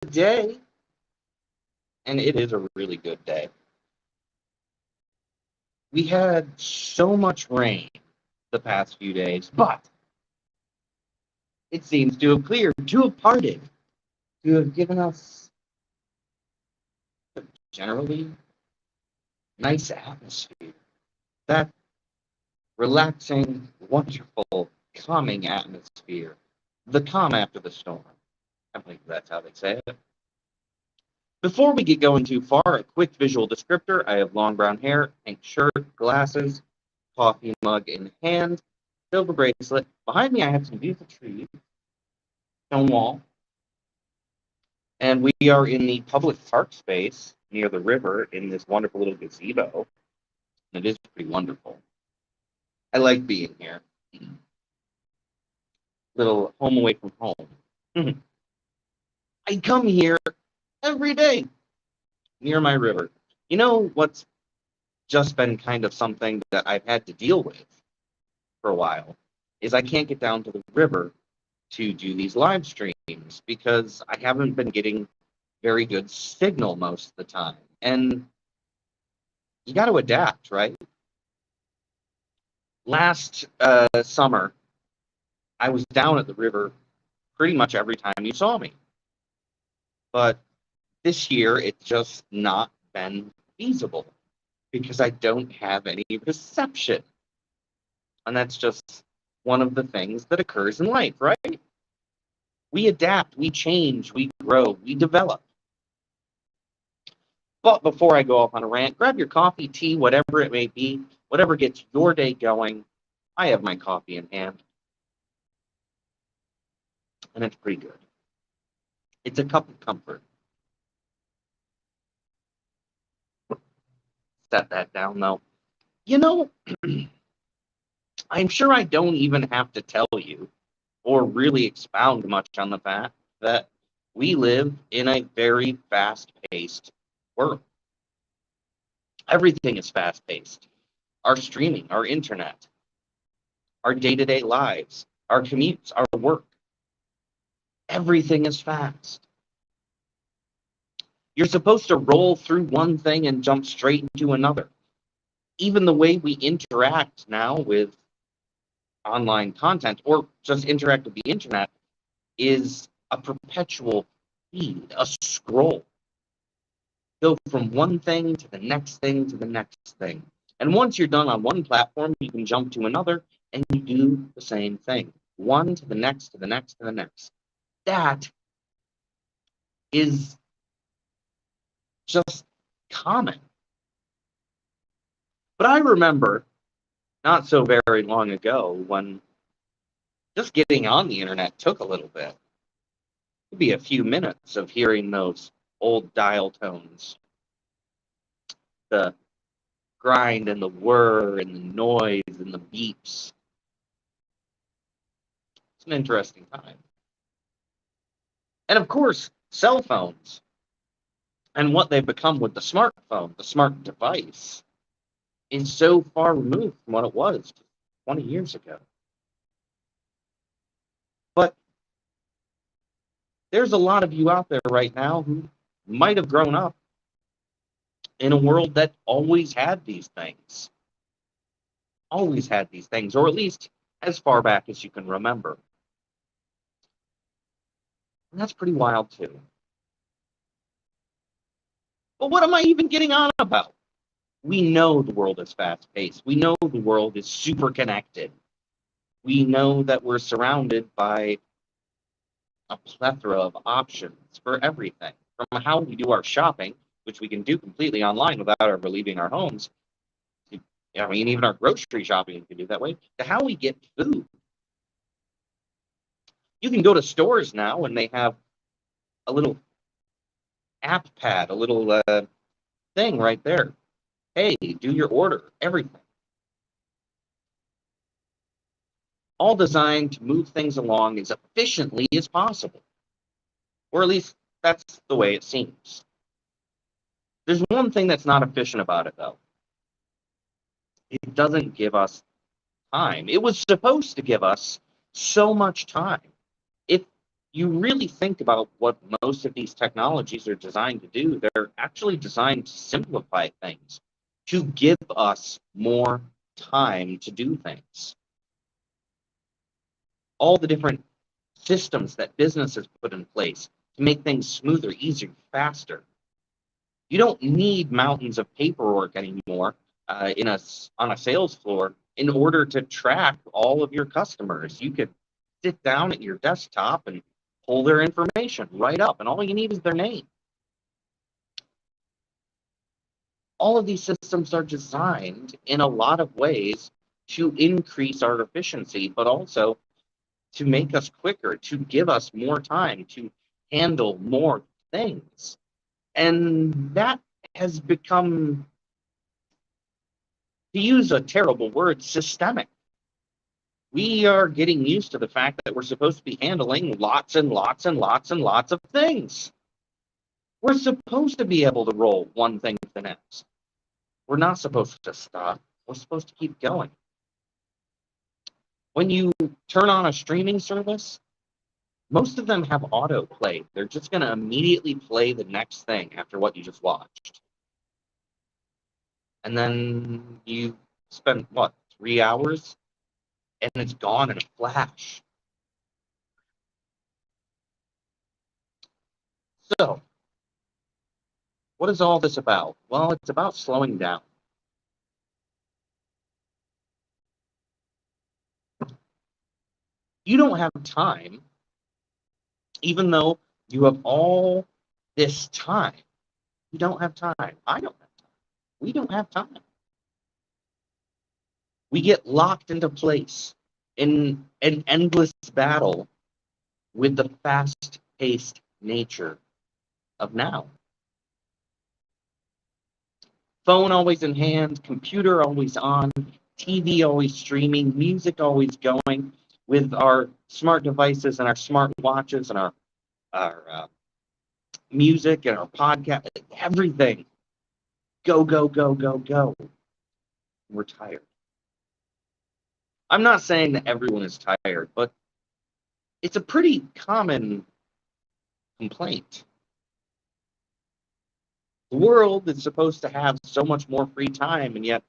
day, and it is a really good day. We had so much rain the past few days, but it seems to have cleared, to have parted, to have given us a generally nice atmosphere. That relaxing, wonderful, calming atmosphere. The calm after the storm. I believe that's how they say it. Before we get going too far, a quick visual descriptor. I have long brown hair, pink shirt, glasses, coffee mug in hand, silver bracelet. Behind me, I have some beautiful trees, stone wall, and we are in the public park space near the river in this wonderful little gazebo. It is pretty wonderful. I like being here. Little home away from home. I come here every day near my river. You know what's just been kind of something that I've had to deal with for a while is I can't get down to the river to do these live streams because I haven't been getting very good signal most of the time. And you got to adapt, right? Last summer, I was down at the river pretty much every time you saw me. But this year, it's just not been feasible because I don't have any reception. And that's just one of the things that occurs in life, right? We adapt, we change, we grow, we develop. But before I go off on a rant, grab your coffee, tea, whatever it may be, whatever gets your day going. I have my coffee in hand. And it's pretty good. It's a cup of comfort. Set that down, though. You know, I'm sure I don't even have to tell you or really expound much on the fact that we live in a very fast-paced world. Everything is fast-paced. Our streaming, our internet, our day-to-day lives, our commutes, our work. Everything is fast. You're supposed to roll through one thing and jump straight into another. Even the way we interact now with online content or just interact with the internet is a perpetual feed, a scroll. Go from one thing to the next thing to the next thing. And once you're done on one platform, you can jump to another and you do the same thing. One to the next, to the next, to the next. That is just common. But I remember not so very long ago when just getting on the internet took a little bit. It'd be a few minutes of hearing those old dial tones, the grind and the whir and the noise and the beeps. It's an interesting time. And of course, cell phones and what they've become with the smartphone, the smart device, is so far removed from what it was 20 years ago. But there's a lot of you out there right now who might have grown up in a world that always had these things. Always had these things, or at least as far back as you can remember. And that's pretty wild, too. But what am I even getting on about? We know the world is fast-paced. We know the world is super connected. We know that we're surrounded by a plethora of options for everything, from how we do our shopping, which we can do completely online without ever leaving our homes. I mean, even our grocery shopping we can do that way, to how we get food. You can go to stores now and they have a little app pad, a little thing right there. Hey, do your order, everything. All designed to move things along as efficiently as possible. Or at least that's the way it seems. There's one thing that's not efficient about it, though. It doesn't give us time. It was supposed to give us so much time. If you really think about what most of these technologies are designed to do, they're actually designed to simplify things, to give us more time to do things. All the different systems that businesses put in place to make things smoother, easier, faster. You don't need mountains of paperwork anymore on a sales floor in order to track all of your customers. You could sit down at your desktop and pull their information right up, and all you need is their name. All of these systems are designed in a lot of ways to increase our efficiency, but also to make us quicker, to give us more time to handle more things. And that has become, to use a terrible word, systemic. We are getting used to the fact that we're supposed to be handling lots and lots and lots and lots of things. We're supposed to be able to roll one thing to the next. We're not supposed to stop. We're supposed to keep going. When you turn on a streaming service, most of them have autoplay. They're just going to immediately play the next thing after what you just watched. And then you spend, 3 hours? And it's gone in a flash. So, what is all this about? Well, it's about slowing down. You don't have time, even though you have all this time. You don't have time. I don't have time. We don't have time. We get locked into place in an endless battle with the fast-paced nature of now. Phone always in hand, computer always on, TV always streaming, music always going, with our smart devices and our smart watches and our music and our podcast, everything. Go, go, go, go, go. We're tired. I'm not saying that everyone is tired, but it's a pretty common complaint. The world is supposed to have so much more free time, and yet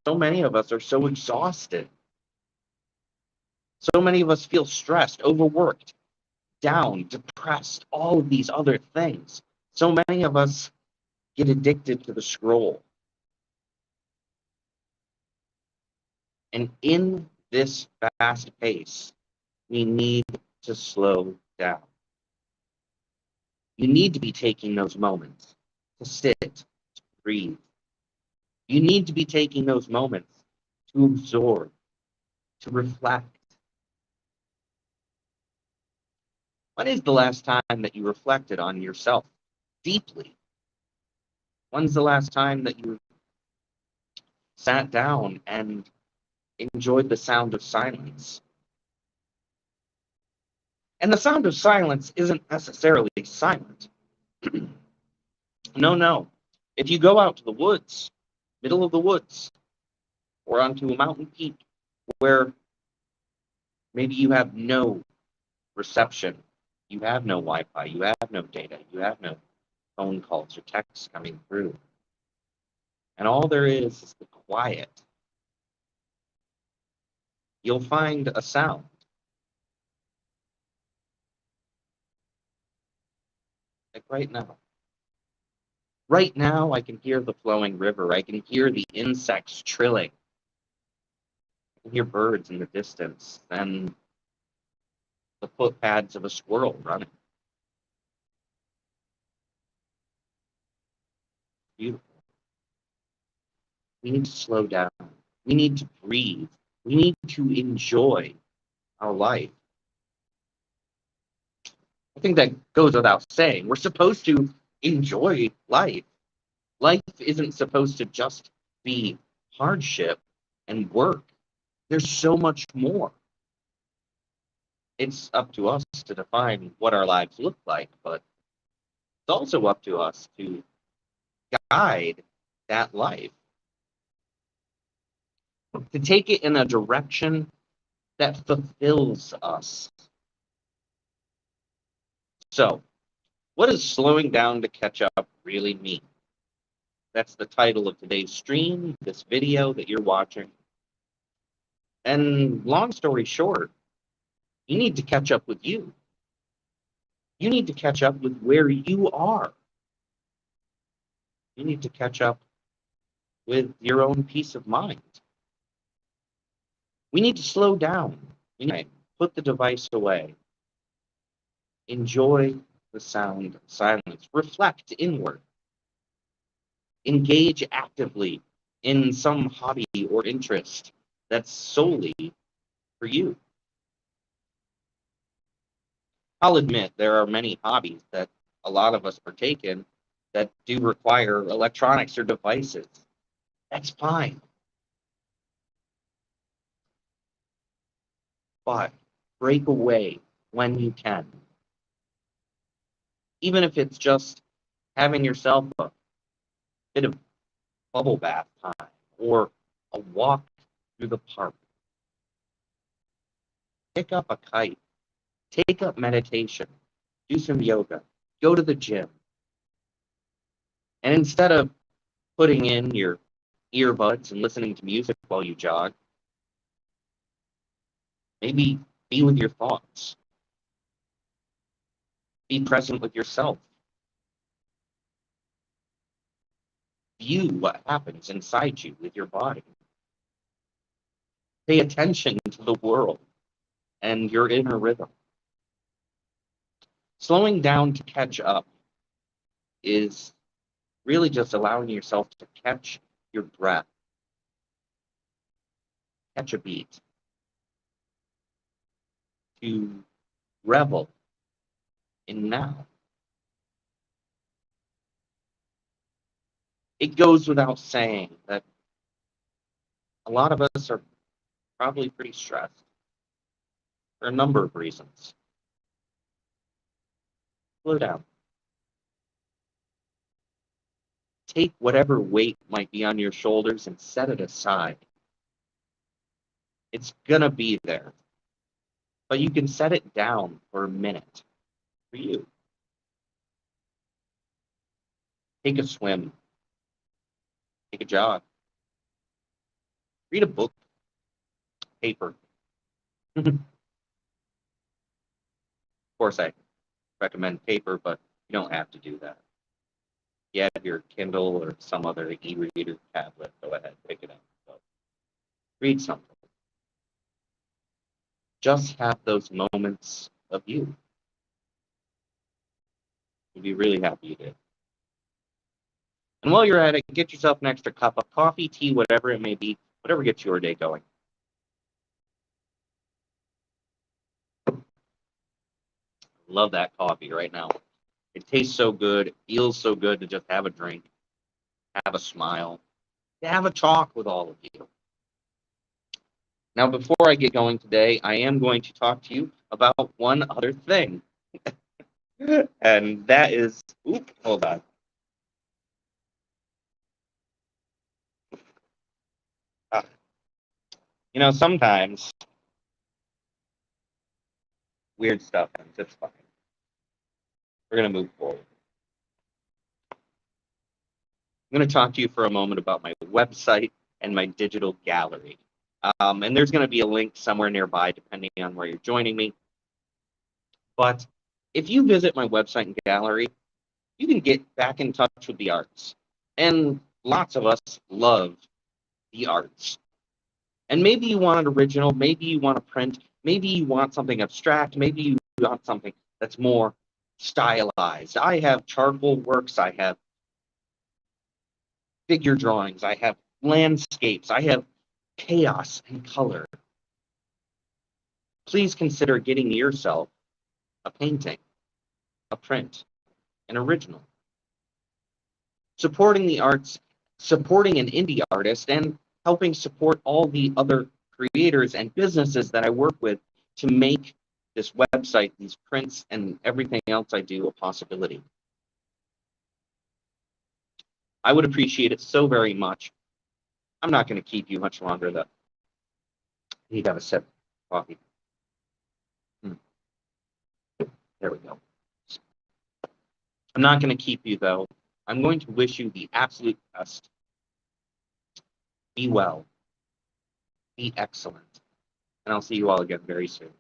so many of us are so exhausted. So many of us feel stressed, overworked, down, depressed, all of these other things. So many of us get addicted to the scroll. And in this fast pace, we need to slow down. You need to be taking those moments to sit, to breathe. You need to be taking those moments to absorb, to reflect. When is the last time that you reflected on yourself deeply? When's the last time that you sat down and enjoyed the sound of silence? And the sound of silence isn't necessarily silent. No. If you go out to the woods, middle of the woods, or onto a mountain peak where maybe you have no reception, you have no Wi-Fi, you have no data, you have no phone calls or texts coming through, and all there is the quiet, you'll find a sound. Like right now. Right now, I can hear the flowing river. I can hear the insects trilling. I can hear birds in the distance and the footpads of a squirrel running. Beautiful. We need to slow down. We need to breathe. We need to enjoy our life. I think that goes without saying. We're supposed to enjoy life. Life isn't supposed to just be hardship and work. There's so much more. It's up to us to define what our lives look like, but it's also up to us to guide that life, to take it in a direction that fulfills us. So, what does slowing down to catch up really mean? That's the title of today's stream, this video that you're watching. And long story short, you need to catch up with you. You need to catch up with where you are. You need to catch up with your own peace of mind. We need to slow down. We need to put the device away. Enjoy the sound of silence. Reflect inward. Engage actively in some hobby or interest that's solely for you. I'll admit there are many hobbies that a lot of us partake in that do require electronics or devices. That's fine. But break away when you can. Even if it's just having yourself a bit of bubble bath time or a walk through the park. Pick up a kite. Take up meditation. Do some yoga. Go to the gym. And instead of putting in your earbuds and listening to music while you jog, maybe be with your thoughts. Be present with yourself. View what happens inside you with your body. Pay attention to the world and your inner rhythm. Slowing down to catch up is really just allowing yourself to catch your breath, catch a beat, to revel in now. It goes without saying that a lot of us are probably pretty stressed for a number of reasons. Slow down. Take whatever weight might be on your shoulders and set it aside. It's gonna be there, but you can set it down for a minute for you. Take a swim. Take a jog. Read a book. Paper. Of course, I recommend paper, but you don't have to do that. You have your Kindle or some other e-reader tablet, go ahead, pick it up. So, read something. Just have those moments of you. You'll be really happy you did. And while you're at it, get yourself an extra cup of coffee, tea, whatever it may be, whatever gets your day going. Love that coffee right now. It tastes so good. It feels so good to just have a drink, have a smile, to have a talk with all of you. Now, before I get going today, I am going to talk to you about one other thing. And that is, hold on. You know, sometimes weird stuff happens. It's fine. We're going to move forward. I'm going to talk to you for a moment about my website and my digital gallery. And there's going to be a link somewhere nearby, depending on where you're joining me. But if you visit my website and gallery, you can get back in touch with the arts. And lots of us love the arts. And maybe you want an original, maybe you want a print, maybe you want something abstract, maybe you want something that's more stylized. I have charcoal works, I have figure drawings, I have landscapes, I have chaos and color. Please consider getting yourself a painting, a print, an original. Supporting the arts, supporting an indie artist, and helping support all the other creators and businesses that I work with to make this website, these prints, and everything else I do a possibility. I would appreciate it so very much. I'm not going to keep you much longer, though. I need to have a sip of coffee. There we go. I'm not going to keep you, though. I'm going to wish you the absolute best. Be well. Be excellent. And I'll see you all again very soon.